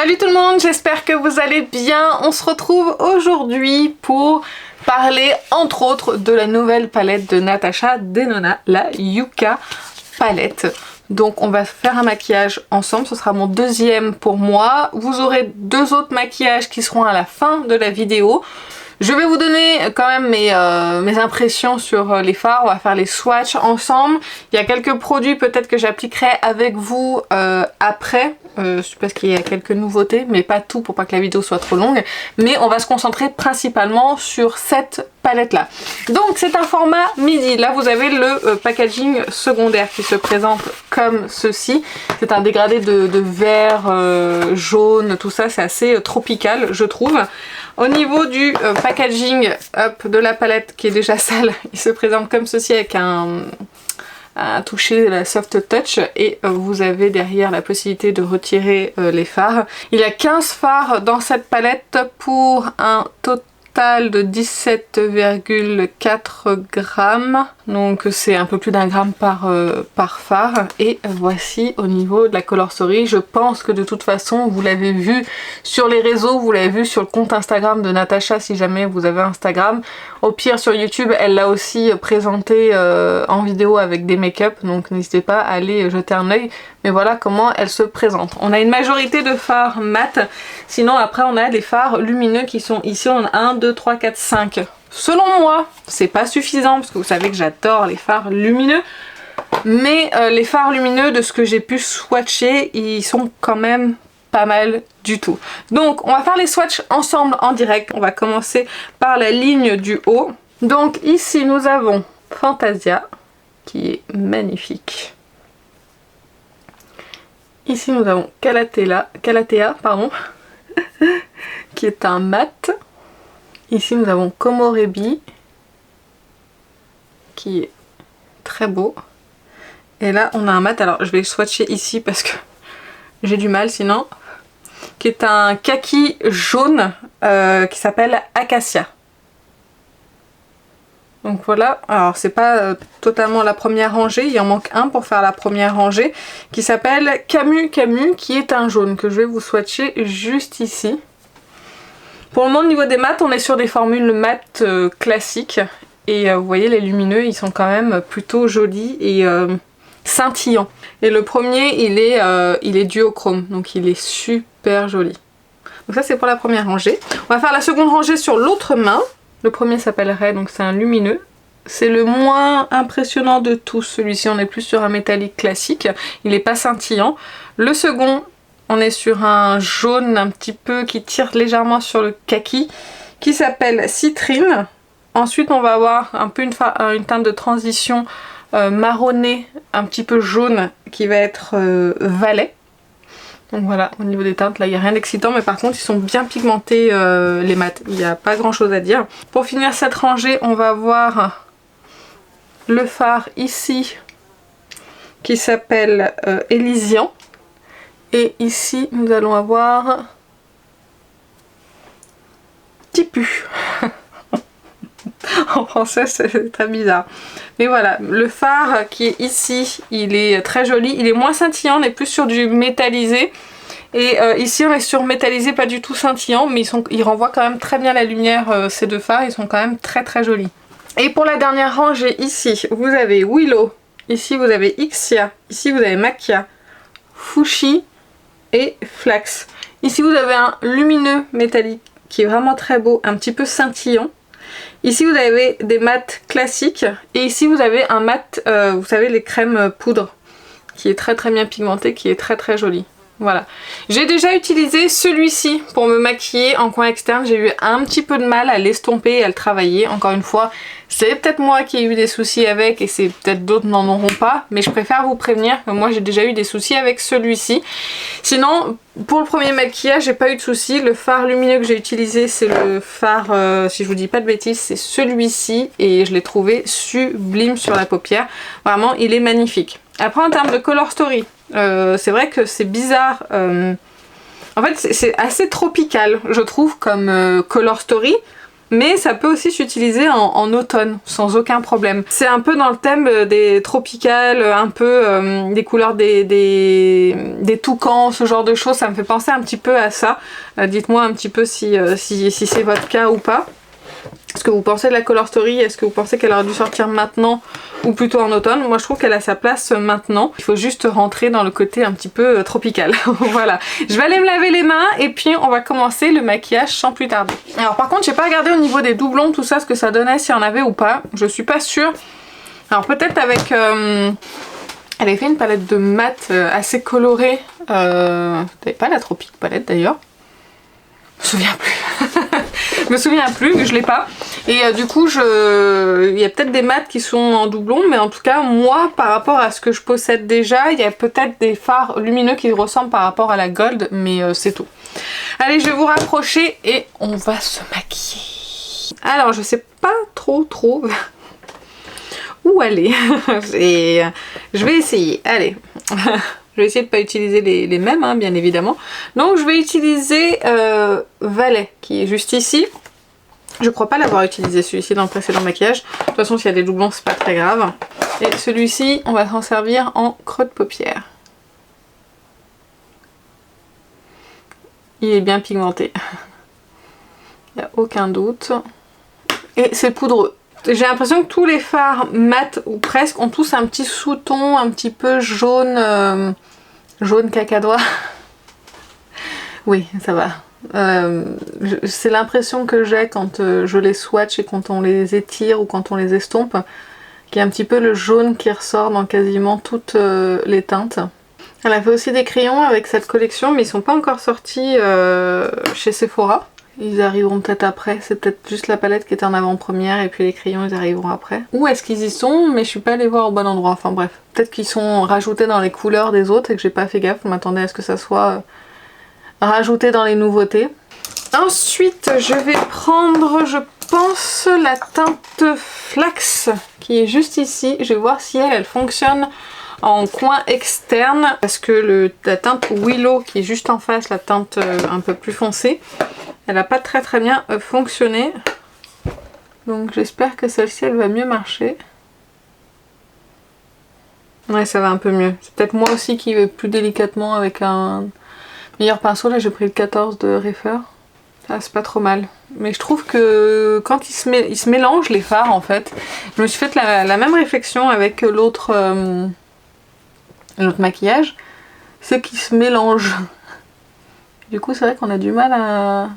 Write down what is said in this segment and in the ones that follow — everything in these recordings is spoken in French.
Salut tout le monde, j'espère que vous allez bien. On se retrouve aujourd'hui pour parler entre autres de la nouvelle palette de Natasha Denona, la Yucca palette. Donc on va faire un maquillage ensemble, ce sera mon deuxième pour moi. Vous aurez deux autres maquillages qui seront à la fin de la vidéo. Je vais vous donner quand même mes impressions sur les fards, on va faire les swatchs ensemble. Il y a quelques produits peut-être que j'appliquerai avec vous après, parce qu'il y a quelques nouveautés, mais pas tout pour pas que la vidéo soit trop longue. Mais on va se concentrer principalement sur cette palette là. Donc c'est un format midi, là vous avez le packaging secondaire qui se présente comme ceci. C'est un dégradé de vert, jaune, tout ça, c'est assez tropical je trouve. Au niveau du packaging de la palette qui est déjà sale, il se présente comme ceci avec un toucher de la soft touch et vous avez derrière la possibilité de retirer les fards. Il y a 15 fards dans cette palette pour un total de 17,4 grammes, donc c'est un peu plus d'un gramme par fard. Et voici au niveau de la Color Story, je pense que de toute façon vous l'avez vu sur les réseaux, vous l'avez vu sur le compte Instagram de Natasha si jamais vous avez Instagram. Au pire sur YouTube elle l'a aussi présenté en vidéo avec des make-up, donc n'hésitez pas à aller jeter un œil. Mais voilà comment elle se présente. On a une majorité de fards mat, sinon après on a les fards lumineux qui sont ici, on a 1, 2, 3, 4, 5. Selon moi, c'est pas suffisant parce que vous savez que j'adore les fards lumineux. Mais les fards lumineux de ce que j'ai pu swatcher, ils sont quand même pas mal du tout. Donc on va faire les swatchs ensemble en direct. On va commencer par la ligne du haut. Donc ici nous avons Fantasia qui est magnifique. Ici nous avons Calathea, pardon, qui est un mat. Ici nous avons Komorebi, qui est très beau. Et là on a un mat, alors je vais swatcher ici parce que j'ai du mal sinon, qui est un kaki jaune qui s'appelle Acacia. Donc voilà, alors c'est pas totalement la première rangée, il en manque un pour faire la première rangée, qui s'appelle Camu Camu, qui est un jaune que je vais vous swatcher juste ici. Pour le moment au niveau des mats, on est sur des formules mat classiques, et vous voyez les lumineux ils sont quand même plutôt jolis et scintillants. Et le premier il est duochrome, donc il est super joli. Donc ça c'est pour la première rangée. On va faire la seconde rangée sur l'autre main. Le premier s'appellerait, donc c'est un lumineux. C'est le moins impressionnant de tous. Celui-ci, on est plus sur un métallique classique. Il n'est pas scintillant. Le second, on est sur un jaune un petit peu qui tire légèrement sur le kaki, qui s'appelle Citrine. Ensuite, on va avoir un peu une teinte de transition marronné, un petit peu jaune, qui va être Valet. Donc voilà, au niveau des teintes, là il n'y a rien d'excitant, mais par contre ils sont bien pigmentés les mats, il n'y a pas grand chose à dire. Pour finir cette rangée, on va voir le fard ici qui s'appelle Elysian. Et ici nous allons avoir Tipu. En français c'est très bizarre. Mais voilà, le fard qui est ici, il est très joli. Il est moins scintillant, on est plus sur du métallisé. Et ici on est sur métallisé, pas du tout scintillant, mais ils renvoient quand même très bien la lumière, ces deux fards. Ils sont quand même très très jolis. Et pour la dernière rangée, ici vous avez Willow, ici vous avez Ixia, ici vous avez Macchia, Fushi et Flax. Ici vous avez un lumineux métallique qui est vraiment très beau, un petit peu scintillant. Ici vous avez des mats classiques et ici vous avez un mat, vous savez les crèmes poudre, qui est très très bien pigmenté, qui est très très joli. Voilà. J'ai déjà utilisé celui-ci pour me maquiller en coin externe. J'ai eu un petit peu de mal à l'estomper et à le travailler. Encore une fois, c'est peut-être moi qui ai eu des soucis avec et c'est peut-être d'autres n'en auront pas. Mais je préfère vous prévenir que moi j'ai déjà eu des soucis avec celui-ci. Sinon, pour le premier maquillage, j'ai pas eu de soucis. Le fard lumineux que j'ai utilisé, c'est le fard, si je vous dis pas de bêtises, c'est celui-ci. Et je l'ai trouvé sublime sur la paupière. Vraiment, il est magnifique. Après, en termes de Color Story, c'est vrai que c'est bizarre. En fait, c'est assez tropical, je trouve, comme Color Story. Mais ça peut aussi s'utiliser en automne, sans aucun problème. C'est un peu dans le thème des tropicales, un peu des couleurs des toucans, ce genre de choses. Ça me fait penser un petit peu à ça. Dites-moi un petit peu si c'est votre cas ou pas. Est-ce que vous pensez de la Color Story? Est-ce que vous pensez qu'elle aurait dû sortir maintenant ou plutôt en automne? Moi je trouve qu'elle a sa place maintenant. Il faut juste rentrer dans le côté un petit peu tropical. Voilà. Je vais aller me laver les mains et puis on va commencer le maquillage sans plus tarder. Alors par contre j'ai pas regardé au niveau des doublons tout ça ce que ça donnait, s'il y en avait ou pas. Je suis pas sûre. Alors peut-être avec... Elle avait fait une palette de mat assez colorée. T'avais pas la Tropic palette d'ailleurs. Je me souviens plus. Je me souviens plus, je l'ai pas. Et du coup, il y a peut-être des mats qui sont en doublon, mais en tout cas, moi, par rapport à ce que je possède déjà, il y a peut-être des fards lumineux qui ressemblent par rapport à la Gold, mais c'est tout. Allez, je vais vous rapprocher et on va se maquiller. Alors, je sais pas trop où aller. Je vais essayer. Allez. Je vais essayer de ne pas utiliser les mêmes, hein, bien évidemment. Donc je vais utiliser Valet, qui est juste ici. Je crois pas l'avoir utilisé celui-ci dans le précédent maquillage. De toute façon, s'il y a des doublons, c'est pas très grave. Et celui-ci, on va s'en servir en creux de paupière. Il est bien pigmenté. Il n'y a aucun doute. Et c'est poudreux. J'ai l'impression que tous les fards mat ou presque ont tous un petit sous-ton un petit peu jaune, jaune cacadois. Oui, ça va. C'est l'impression que j'ai quand je les swatch et quand on les étire ou quand on les estompe, qu'il y a un petit peu le jaune qui ressort dans quasiment toutes les teintes. Elle a fait aussi des crayons avec cette collection, mais ils sont pas encore sortis chez Sephora. Ils arriveront peut-être après, c'est peut-être juste la palette qui était en avant-première et puis les crayons ils arriveront après. Où est-ce qu'ils y sont? Mais je suis pas allée voir au bon endroit, enfin bref. Peut-être qu'ils sont rajoutés dans les couleurs des autres et que j'ai pas fait gaffe, on m'attendait à ce que ça soit rajouté dans les nouveautés. Ensuite je vais prendre, je pense, la teinte Flax qui est juste ici. Je vais voir si elle fonctionne en coin externe parce que la teinte Willow qui est juste en face, la teinte un peu plus foncée, elle n'a pas très bien fonctionné. Donc j'espère que celle-ci elle va mieux marcher. Ouais, ça va un peu mieux. C'est peut-être moi aussi qui vais plus délicatement avec un meilleur pinceau. Là j'ai pris le 14 de Refer. Ah, c'est pas trop mal. Mais je trouve que quand ils se mélangent les fards en fait. Je me suis fait la même réflexion avec l'autre maquillage. C'est qu'ils se mélangent. Du coup c'est vrai qu'on a du mal à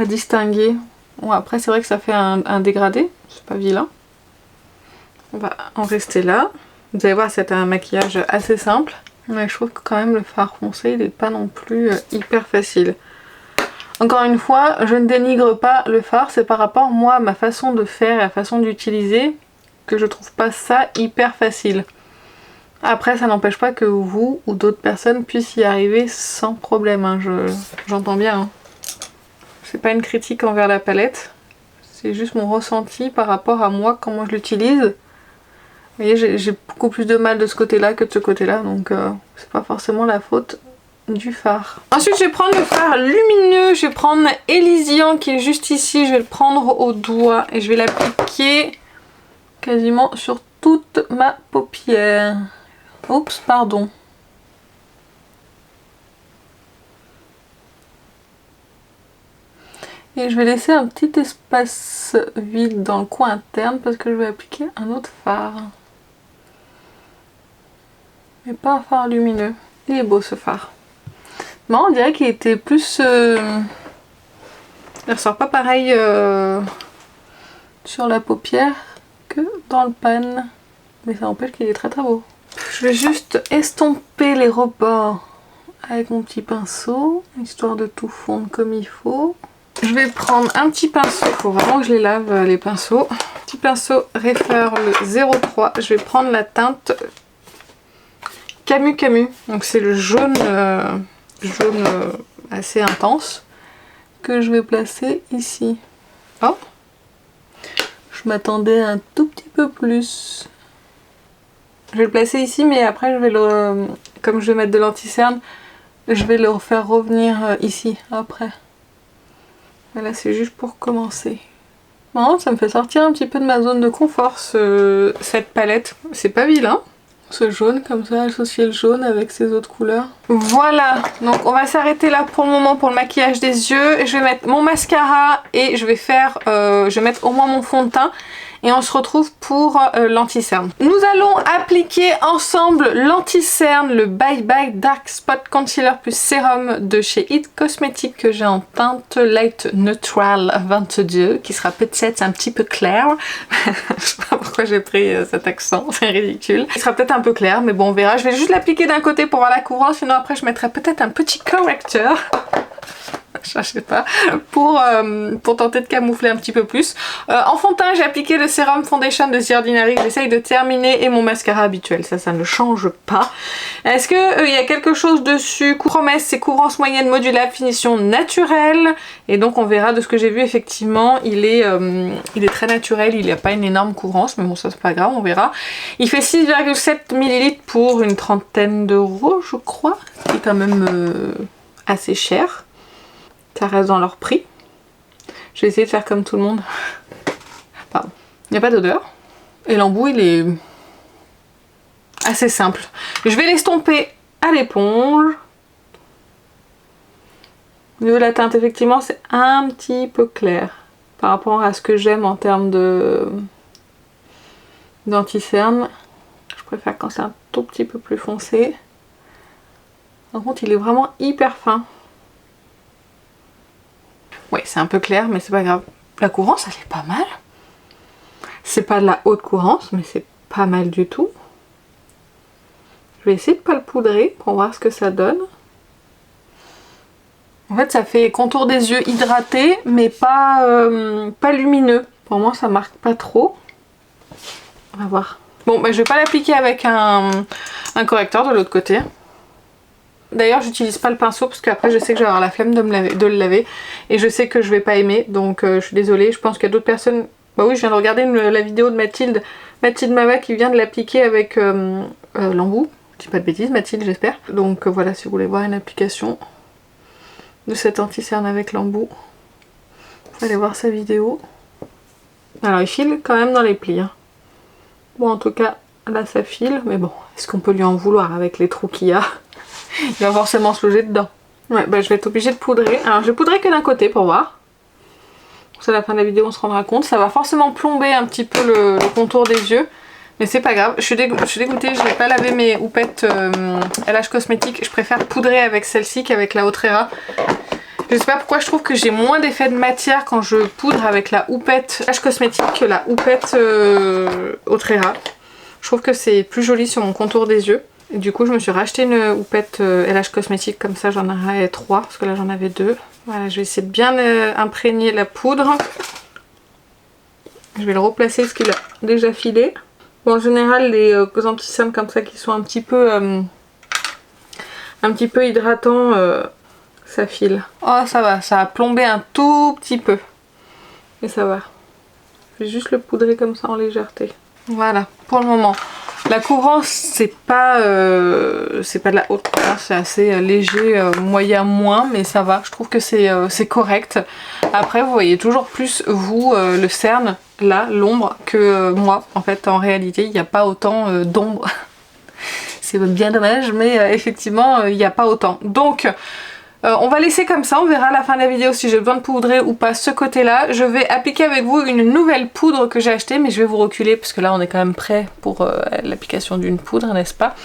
distinguer. Bon après c'est vrai que ça fait un dégradé. C'est pas vilain. On va en rester là. Vous allez voir c'est un maquillage assez simple. Mais je trouve que quand même le fard foncé il est pas non plus hyper facile. Encore une fois, je ne dénigre pas le fard, c'est par rapport moi à ma façon de faire et à la façon d'utiliser que je trouve pas ça hyper facile. Après ça n'empêche pas que vous ou d'autres personnes puissent y arriver sans problème, hein. J'entends bien. Hein. C'est pas une critique envers la palette, c'est juste mon ressenti par rapport à moi, comment je l'utilise. Vous voyez, j'ai beaucoup plus de mal de ce côté-là que de ce côté-là, donc c'est pas forcément la faute du fard. Ensuite je vais prendre le fard lumineux, je vais prendre Elysian qui est juste ici, je vais le prendre au doigt et je vais l'appliquer quasiment sur toute ma paupière. Oups, pardon. Et je vais laisser un petit espace vide dans le coin interne parce que je vais appliquer un autre fard. Mais pas un fard lumineux. Il est beau ce fard. Bon, on dirait qu'il était plus... Il ressort pas pareil sur la paupière que dans le pan. Mais ça n'empêche qu'il est très beau. Je vais juste estomper les rebords avec mon petit pinceau, histoire de tout fondre comme il faut. Je vais prendre un petit pinceau, il faut vraiment que je les lave les pinceaux. Petit pinceau Refer le 03, je vais prendre la teinte Camu Camu. Donc c'est le jaune, assez intense que je vais placer ici. Oh, je m'attendais un tout petit peu plus. Je vais le placer ici mais après je vais comme je vais mettre de l'anti-cerne, je vais le faire revenir ici après. Là c'est juste pour commencer. Bon, ça me fait sortir un petit peu de ma zone de confort cette palette. C'est pas vilain. Ce jaune comme ça, associer le jaune avec ces autres couleurs. Voilà, donc on va s'arrêter là pour le moment pour le maquillage des yeux. Je vais mettre mon mascara et je vais mettre au moins mon fond de teint. Et on se retrouve pour l'anti-cerne. Nous allons appliquer ensemble l'anti-cerne, le Bye Bye Dark Spot Concealer plus Sérum de chez It Cosmetics que j'ai en teinte Light Neutral 22, qui sera peut-être un petit peu clair. Je sais pas pourquoi j'ai pris cet accent, c'est ridicule. Il sera peut-être un peu clair, mais bon on verra. Je vais juste l'appliquer d'un côté pour voir la couvrance, sinon après je mettrai peut-être un petit correcteur. Je sais pas, pour tenter de camoufler un petit peu plus. En fond de teint, j'ai appliqué le sérum foundation de The Ordinary que j'essaye de terminer et mon mascara habituel, ça ne change pas. Est-ce que y a quelque chose dessus? Promesse, c'est couvrance moyenne modulable, finition naturelle, et donc on verra. De ce que j'ai vu, effectivement il est très naturel, il n'y a pas une énorme couvrance, mais bon ça c'est pas grave, on verra. Il fait 6,7 ml pour une trentaine d'euros je crois, ce qui est quand même assez cher. Ça reste dans leur prix. Je vais essayer de faire comme tout le monde. Pardon. Il n'y a pas d'odeur. Et l'embout, il est assez simple. Je vais l'estomper à l'éponge. Au niveau de la teinte, effectivement, c'est un petit peu clair par rapport à ce que j'aime en termes d'anti-cerne. Je préfère quand c'est un tout petit peu plus foncé. Par contre, il est vraiment hyper fin. Ouais, c'est un peu clair, mais c'est pas grave. La couvrance, elle est pas mal. C'est pas de la haute couvrance, mais c'est pas mal du tout. Je vais essayer de pas le poudrer pour voir ce que ça donne. En fait, ça fait contour des yeux hydraté, mais pas lumineux. Pour moi, ça marque pas trop. On va voir. Bon, bah, je vais pas l'appliquer avec un correcteur de l'autre côté. D'ailleurs j'utilise pas le pinceau parce qu'après je sais que je vais avoir la flemme de le laver et je sais que je vais pas aimer, donc je suis désolée. Je pense qu'il y a d'autres personnes. Bah oui, je viens de regarder la vidéo de Mathilde Mama qui vient de l'appliquer avec l'embout. Je dis pas de bêtises, Mathilde, j'espère. Donc voilà, si vous voulez voir une application de cet anti-cerne avec l'embout, vous allez voir sa vidéo. Alors il file quand même dans les plis, hein. Bon, en tout cas là ça file, mais bon, est-ce qu'on peut lui en vouloir avec les trous qu'il y a? Il va forcément se loger dedans. Ouais, bah je vais être obligée de poudrer. Alors je vais poudrer que d'un côté pour voir. À la fin de la vidéo on se rendra compte. Ça va forcément plomber un petit peu le contour des yeux. Mais c'est pas grave. Je suis dégoûtée, je vais pas laver mes houpettes LH Cosmetics. Je préfère poudrer avec celle-ci qu'avec la Autrera. Je sais pas pourquoi je trouve que j'ai moins d'effet de matière quand je poudre avec la houppette LH Cosmetics que la houppette Autrera. Je trouve que c'est plus joli sur mon contour des yeux. Et du coup je me suis racheté une houppette LH Cosmetics, comme ça j'en aurai 3 parce que là j'en avais 2. Voilà, je vais essayer de bien imprégner la poudre. Je vais le replacer parce qu'il a déjà filé. Bon, en général les anti-cernes comme ça qui sont un petit peu hydratants, ça file. Oh ça va, ça a plombé un tout petit peu. Et ça va. Je vais juste le poudrer comme ça en légèreté. Voilà, pour le moment. La couvrance, c'est pas de la haute couvrance, c'est assez léger, moyen moins, mais ça va, je trouve que c'est correct. Après, vous voyez toujours plus, vous, le cerne, là, l'ombre, que moi. En fait, en réalité, il n'y a pas autant d'ombre. C'est bien dommage, mais effectivement, il n'y a pas autant. Donc, on va laisser comme ça, on verra à la fin de la vidéo si j'ai besoin de poudrer ou pas ce côté là. Je vais appliquer avec vous une nouvelle poudre que j'ai achetée, mais je vais vous reculer parce que là on est quand même prêt pour l'application d'une poudre, n'est-ce pas?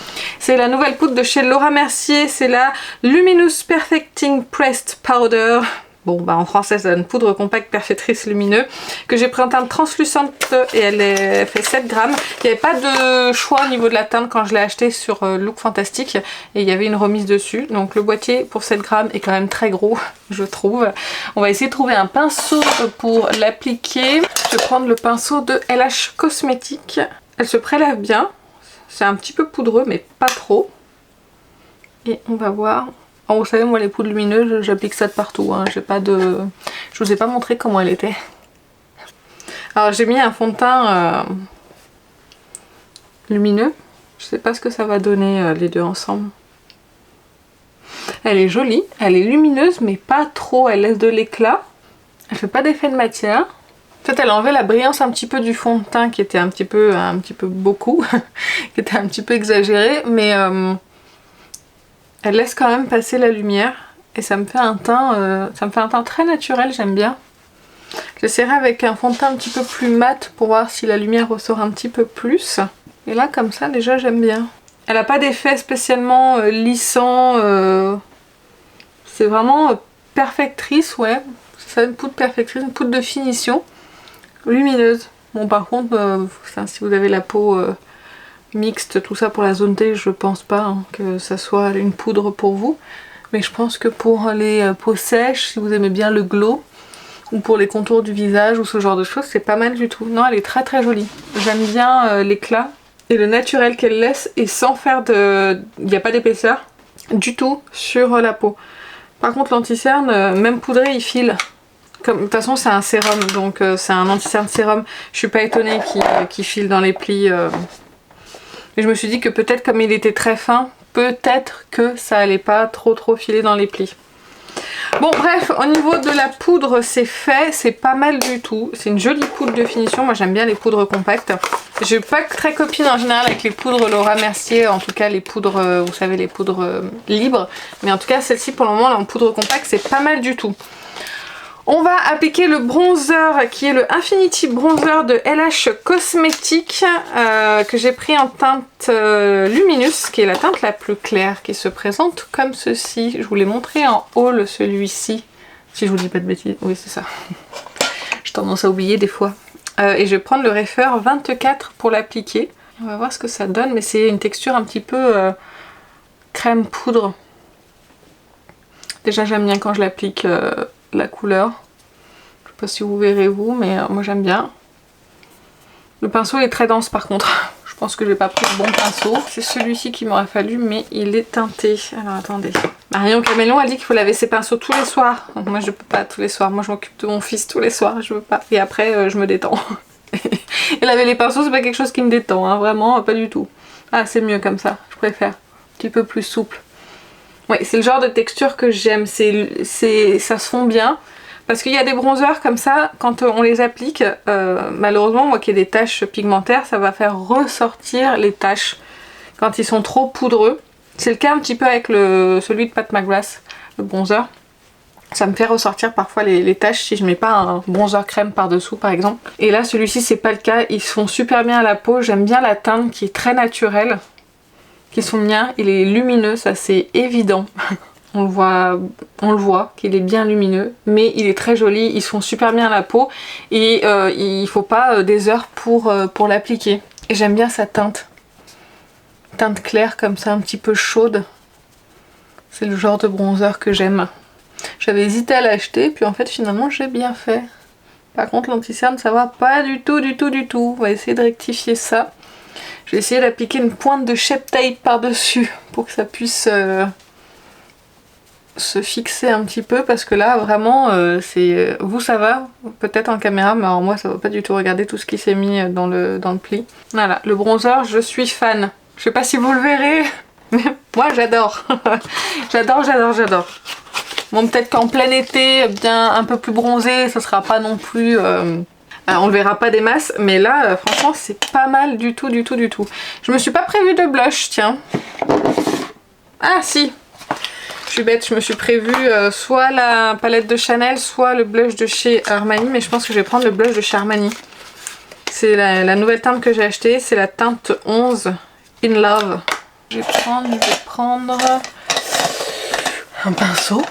C'est la nouvelle poudre de chez Laura Mercier, c'est la Luminous Perfecting Pressed Powder. Bon bah en français c'est une poudre compacte perfectrice lumineux que j'ai pris en teinte translucente et elle fait 7 grammes. Il n'y avait pas de choix au niveau de la teinte quand je l'ai acheté sur Look Fantastic et il y avait une remise dessus. Donc le boîtier pour 7 grammes est quand même très gros je trouve. On va essayer de trouver un pinceau pour l'appliquer. Je vais prendre le pinceau de LH Cosmetics. Elle se prélève bien. C'est un petit peu poudreux mais pas trop. Et on va voir. Oh, vous savez, moi les poudres lumineuses, j'applique ça de partout, hein. Je vous ai pas montré comment elle était. Alors j'ai mis un fond de teint lumineux. Je sais pas ce que ça va donner les deux ensemble. Elle est jolie, elle est lumineuse mais pas trop, elle laisse de l'éclat. Elle fait pas d'effet de matière. Peut-être elle a enlevé la brillance un petit peu du fond de teint qui était un petit peu beaucoup, qui était un petit peu exagéré, mais elle laisse quand même passer la lumière et ça me fait un teint très naturel, j'aime bien. J'essaierai avec un fond de teint un petit peu plus mat pour voir si la lumière ressort un petit peu plus. Et là comme ça déjà j'aime bien. Elle n'a pas d'effet spécialement lissant, c'est vraiment perfectrice, ouais. C'est ça, une poudre perfectrice, une poudre de finition. Lumineuse. Bon par contre, si vous avez la peau mixte, tout ça pour la zone T, je pense pas hein, que ça soit une poudre pour vous. Mais je pense que pour les peaux sèches, si vous aimez bien le glow, ou pour les contours du visage ou ce genre de choses, c'est pas mal du tout. Non, elle est très très jolie. J'aime bien l'éclat et le naturel qu'elle laisse et sans faire de... Il n'y a pas d'épaisseur du tout sur la peau. Par contre l'anti-cerne, même poudré, il file. De toute façon c'est un sérum, donc c'est un anti-cerne sérum. Je suis pas étonnée qu'il file dans les plis. Mais je me suis dit que peut-être comme il était très fin, peut-être que ça allait pas trop filer dans les plis. Bon bref, au niveau de la poudre c'est fait, c'est pas mal du tout. C'est une jolie poudre de finition, moi j'aime bien les poudres compactes. Je suis pas très copine en général avec les poudres Laura Mercier, en tout cas les poudres, vous savez les poudres libres. Mais en tout cas celle-ci pour le moment là, en poudre compacte c'est pas mal du tout. On va appliquer le bronzer qui est le Infinity Bronzer de LH Cosmetics que j'ai pris en teinte Luminous, qui est la teinte la plus claire, qui se présente comme ceci. Je vous l'ai montré en haul celui-ci, si je vous dis pas de bêtises. Oui c'est ça, j'ai tendance à oublier des fois. Et je vais prendre le Refer 24 pour l'appliquer. On va voir ce que ça donne, mais c'est une texture un petit peu crème poudre. Déjà j'aime bien quand je l'applique la couleur. Je sais pas si vous verrez vous, mais moi j'aime bien. Le pinceau est très dense par contre. Je pense que j'ai pas pris le bon pinceau. C'est celui-ci qu'il m'aurait fallu, mais il est teinté. Alors attendez. Marion Caméléon a dit qu'il faut laver ses pinceaux tous les soirs. Donc moi je peux pas tous les soirs. Moi je m'occupe de mon fils tous les soirs. Je veux pas. Et après je me détends. Et laver les pinceaux c'est pas quelque chose qui me détend. Hein. Vraiment pas du tout. Ah c'est mieux comme ça. Je préfère. Un petit peu plus souple. Oui, c'est le genre de texture que j'aime, ça se fond bien. Parce qu'il y a des bronzers comme ça, quand on les applique, malheureusement, moi qui ai des taches pigmentaires, ça va faire ressortir les taches quand ils sont trop poudreux. C'est le cas un petit peu avec celui de Pat McGrath, le bronzer. Ça me fait ressortir parfois les taches si je mets pas un bronzer crème par dessous par exemple. Et là celui-ci c'est pas le cas, ils se font super bien à la peau, j'aime bien la teinte qui est très naturelle. Qui sont miens, il est lumineux, ça c'est évident. on le voit qu'il est bien lumineux, mais il est très joli, ils se font super bien à la peau et il faut pas des heures pour l'appliquer. Et j'aime bien sa teinte. Teinte claire comme ça, un petit peu chaude. C'est le genre de bronzer que j'aime. J'avais hésité à l'acheter, puis en fait finalement j'ai bien fait. Par contre l'anti-cerne ça va pas du tout. On va essayer de rectifier ça. Je vais essayer d'appliquer une pointe de Shape Tape par-dessus pour que ça puisse se fixer un petit peu parce que là vraiment vous ça va peut-être en caméra mais alors moi ça va pas du tout. Regardez tout ce qui s'est mis dans le pli. Voilà, le bronzer je suis fan. Je sais pas si vous le verrez mais moi j'adore. j'adore. Bon peut-être qu'en plein été bien un peu plus bronzé ça sera pas non plus... on le verra pas des masses, mais là, franchement, c'est pas mal du tout. Je me suis pas prévu de blush, tiens. Ah, si. Je suis bête, je me suis prévu soit la palette de Chanel, soit le blush de chez Armani, mais je pense que je vais prendre le blush de chez Armani. C'est la nouvelle teinte que j'ai achetée, c'est la teinte 11 In Love. Je vais prendre un pinceau.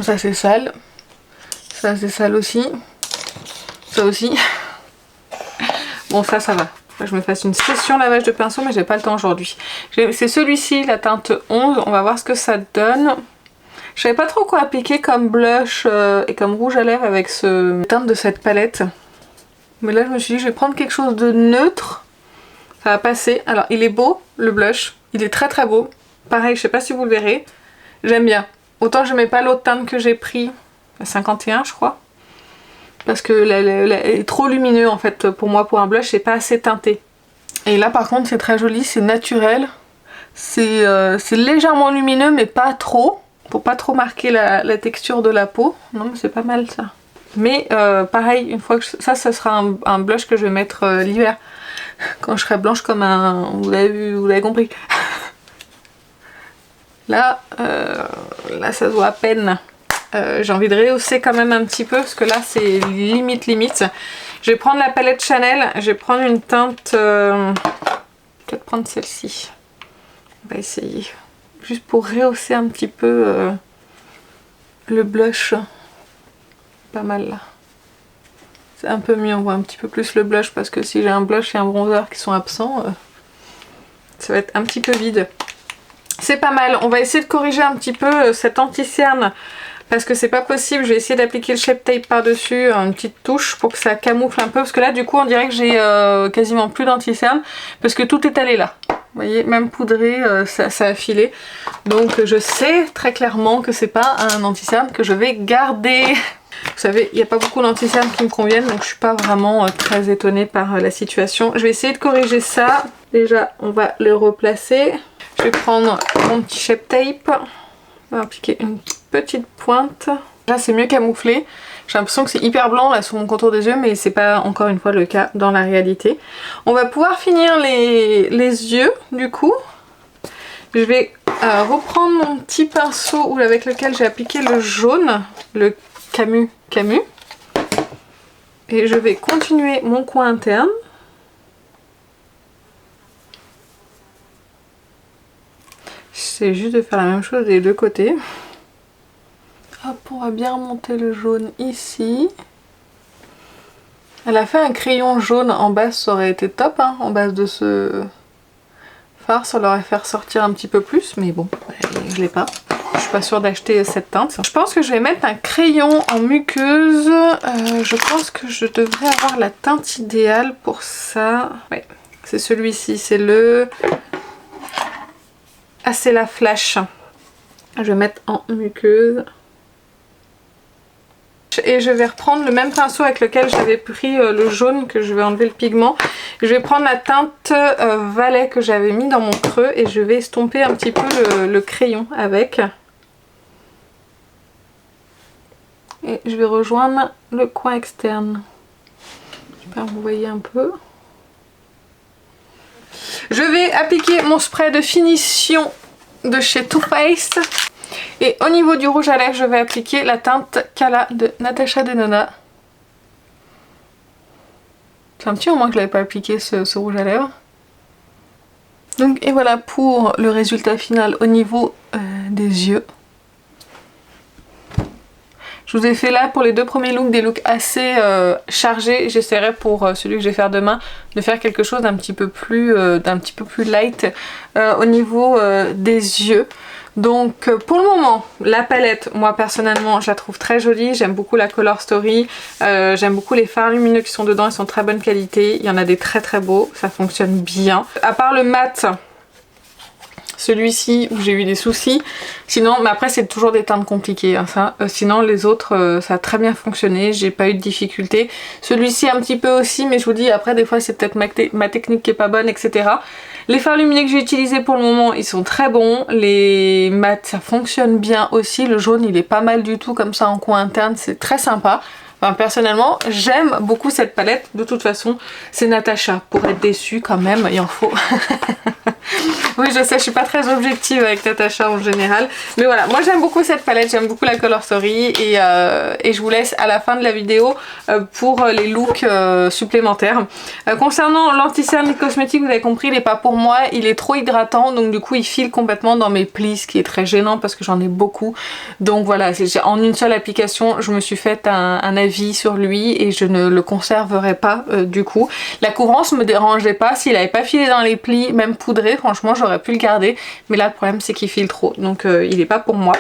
Ça, c'est sale. Ça c'est sale aussi. Ça aussi. Bon ça va. Je me fasse une session lavage de pinceau mais j'ai pas le temps aujourd'hui. C'est celui-ci, la teinte 11. On va voir ce que ça donne. Je savais pas trop quoi appliquer comme blush et comme rouge à lèvres avec ce teinte de cette palette. Mais là je me suis dit je vais prendre quelque chose de neutre. Ça va passer. Alors il est beau le blush. Il est très beau. Pareil je sais pas si vous le verrez. J'aime bien. Autant je mets pas l'autre teinte que j'ai pris. 51 je crois. Parce que elle est trop lumineux en fait pour moi pour un blush, c'est pas assez teinté. Et là par contre c'est très joli, c'est naturel. C'est légèrement lumineux mais pas trop. pour pas trop marquer la texture de la peau. Non mais c'est pas mal ça. Mais pareil, une fois que ça sera un blush que je vais mettre l'hiver. Quand je serai blanche comme un... Vous l'avez compris. Là, là ça se voit à peine. J'ai envie de rehausser quand même un petit peu parce que là c'est limite. Je vais prendre la palette Chanel, je vais prendre une teinte... peut-être prendre celle-ci. On va essayer. Juste pour rehausser un petit peu le blush. Pas mal là. C'est un peu mieux, on voit un petit peu plus le blush parce que si j'ai un blush et un bronzer qui sont absents, ça va être un petit peu vide. C'est pas mal, on va essayer de corriger un petit peu cet anti-cerne parce que c'est pas possible. Je vais essayer d'appliquer le Shape Tape par-dessus, une petite touche pour que ça camoufle un peu parce que là du coup on dirait que j'ai quasiment plus d'anti-cerne parce que tout est allé là. Vous voyez, même poudré, ça a filé. Donc je sais très clairement que c'est pas un anti-cerne que je vais garder. Vous savez, il n'y a pas beaucoup d'anti-cernes qui me conviennent, donc je suis pas vraiment très étonnée par la situation. Je vais essayer de corriger ça. Déjà, on va le replacer. Je vais prendre mon petit Shape Tape. On va appliquer une petite pointe. Là, c'est mieux camouflé. J'ai l'impression que c'est hyper blanc là sur mon contour des yeux, mais c'est pas encore une fois le cas dans la réalité. On va pouvoir finir les yeux du coup. Je vais reprendre mon petit pinceau avec lequel j'ai appliqué le jaune, le Camu. Et je vais continuer mon coin interne. C'est juste de faire la même chose des deux côtés. Hop, on va bien remonter le jaune ici. Elle a fait un crayon jaune en base, ça aurait été top, hein, en base de ce fard, ça l'aurait fait ressortir un petit peu plus, mais bon, je l'ai pas. Je suis pas sûre d'acheter cette teinte. Je pense que je vais mettre un crayon en muqueuse. Je pense que je devrais avoir la teinte idéale pour ça. Ouais, c'est celui-ci, c'est le Acela Flash. Je vais mettre en muqueuse. Et je vais reprendre le même pinceau avec lequel j'avais pris le jaune, que je vais enlever le pigment. Je vais prendre la teinte Valet que j'avais mis dans mon creux et je vais estomper un petit peu le crayon avec. Et je vais rejoindre le coin externe. J'espère que vous voyez un peu. Je vais appliquer mon spray de finition de chez Too Faced. Et au niveau du rouge à lèvres, je vais appliquer la teinte Kala de Natasha Denona. C'est un petit moment que je n'avais pas appliqué ce rouge à lèvres. Donc, et voilà pour le résultat final au niveau des yeux. Je vous ai fait là pour les deux premiers looks des looks assez chargés. J'essaierai pour celui que je vais faire demain de faire quelque chose d'un petit peu plus light au niveau des yeux. Donc pour le moment, la palette, moi personnellement, je la trouve très jolie. J'aime beaucoup la Color Story. J'aime beaucoup les fards lumineux qui sont dedans. Ils sont de très bonne qualité. Il y en a des très très beaux. Ça fonctionne bien. À part le mat, celui-ci où j'ai eu des soucis. Sinon, mais après c'est toujours des teintes compliquées, hein, ça. Sinon les autres, ça a très bien fonctionné. J'ai pas eu de difficultés. Celui-ci un petit peu aussi, mais je vous dis après des fois c'est peut-être ma technique qui est pas bonne, etc. Les fards lumineux que j'ai utilisés pour le moment, ils sont très bons. Les mats, ça fonctionne bien aussi. Le jaune, il est pas mal du tout comme ça en coin interne. C'est très sympa. Enfin, personnellement, j'aime beaucoup cette palette. De toute façon, c'est Natasha. Pour être déçue quand même, il en faut. Oui, je sais, je suis pas très objective avec Natasha en général. Mais voilà, moi j'aime beaucoup cette palette, j'aime beaucoup la Color Story. Et je vous laisse à la fin de la vidéo pour les looks supplémentaires. Concernant l'anti-cerne des cosmétiques, vous avez compris, il n'est pas pour moi. Il est trop hydratant, donc du coup il file complètement dans mes plis, ce qui est très gênant parce que j'en ai beaucoup. Donc voilà, en une seule application, je me suis fait un avis sur lui et je ne le conserverai pas du coup. La couvrance me dérangeait pas, s'il n'avait pas filé dans les plis, même poudré, franchement j'aurais pu le garder, mais là le problème c'est qu'il file trop, donc il n'est pas pour moi.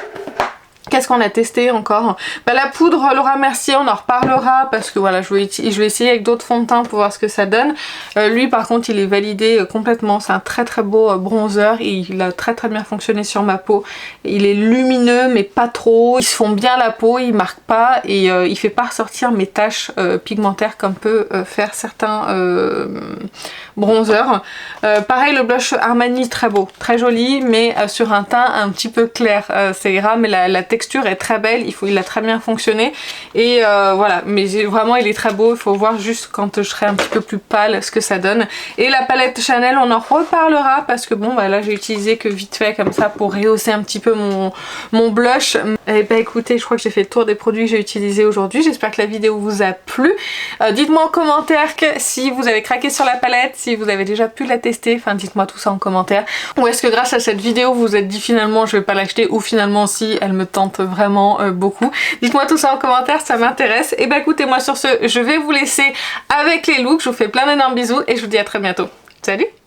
Qu'est-ce qu'on a testé encore? Bah, la poudre Laura Mercier, on en reparlera parce que voilà, je vais essayer avec d'autres fonds de teint pour voir ce que ça donne. Lui par contre il est validé complètement, c'est un très très beau bronzer et il a très très bien fonctionné sur ma peau. Il est lumineux mais pas trop, il se fond bien la peau, il marque pas et il fait pas ressortir mes taches pigmentaires comme peut faire certains bronzers. Pareil le blush Armani très beau, très joli mais sur un teint un petit peu clair, ça ira mais la texture est très belle, il a très bien fonctionné et voilà, mais vraiment il est très beau, il faut voir juste quand je serai un petit peu plus pâle ce que ça donne. Et la palette Chanel on en reparlera parce que bon bah là j'ai utilisé que vite fait comme ça pour rehausser un petit peu mon blush. Et bah écoutez, je crois que j'ai fait le tour des produits que j'ai utilisés aujourd'hui, j'espère que la vidéo vous a plu. Dites-moi en commentaire que si vous avez craqué sur la palette, si vous avez déjà pu la tester, enfin dites-moi tout ça en commentaire. Ou est-ce que grâce à cette vidéo vous vous êtes dit finalement je vais pas l'acheter ou finalement si elle me tente vraiment beaucoup. Dites-moi tout ça en commentaire, ça m'intéresse. Et bah écoutez, moi sur ce, je vais vous laisser avec les looks. Je vous fais plein d'énormes bisous et je vous dis à très bientôt. Salut!